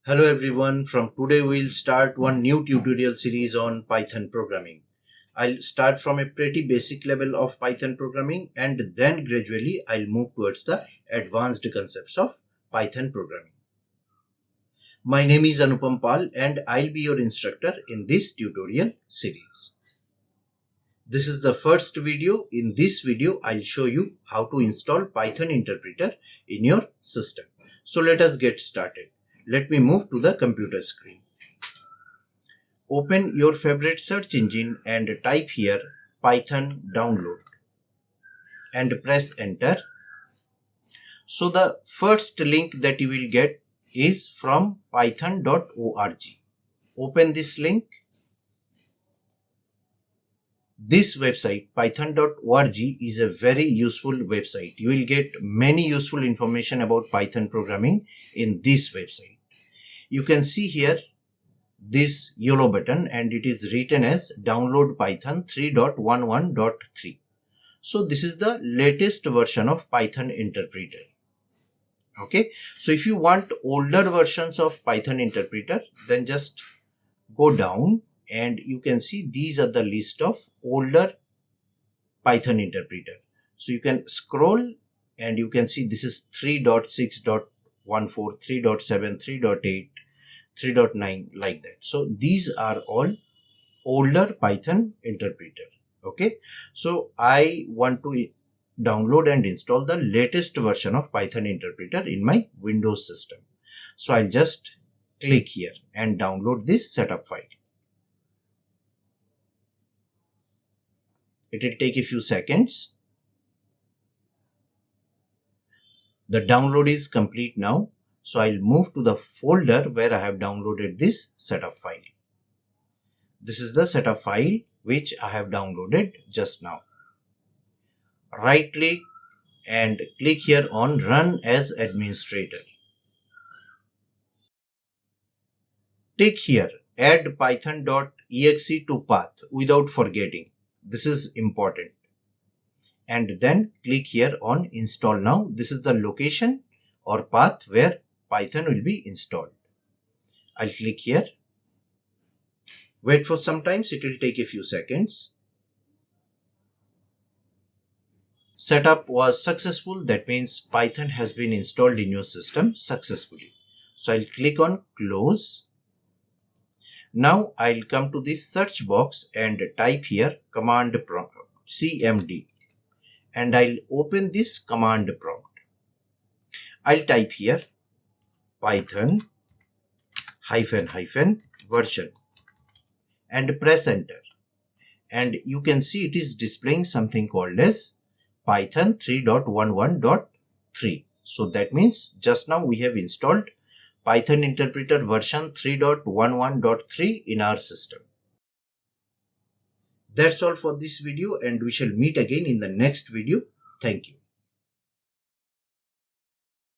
Hello everyone, from today we'll start one new tutorial series on Python programming. I'll start from a pretty basic level of Python programming and then gradually I'll move towards the advanced concepts of Python programming. My name is Anupam Pal and I'll be your instructor in this tutorial series. This is the first video. In this video, I'll show you how to install Python interpreter in your system. So let us get started. Let me move to the computer screen. Open your favorite search engine and type here Python download and press enter. So the first link that you will get is from python.org. Open this link. This website python.org is a very useful website. You will get many useful information about Python programming in this website. You can see here this yellow button and it is written as download Python 3.11.3. So this is the latest version of Python interpreter. Okay, so if you want older versions of Python interpreter, then just go down and you can see these are the list of older Python interpreter. So you can scroll and you can see this is 3.6.14, 3.7, 3.8, 3.9 like that. So these are all older Python interpreter. Okay, so I want to download and install the latest version of Python interpreter in my Windows system. So I'll just click here and download this setup file. It will take a few seconds. The download is complete now. So I'll move to the folder where I have downloaded this setup file. This is the setup file which I have downloaded just now. Right click and click here on Run as Administrator. Tick here Add python.exe to path without forgetting. This is important. And then click here on Install Now. This is the location or path where Python will be installed. I'll click here. Wait for some time, it will take a few seconds. Setup was successful. That means Python has been installed in your system successfully. So I'll click on Close. Now I'll come to this search box and type here command prompt cmd and I'll open this command prompt. I'll type here Python version and press enter, and you can see it is displaying something called as Python 3.11.3. so that means just now we have installed Python interpreter version 3.11.3 in our system. That's all for this video and we shall meet again in the next video. Thank you.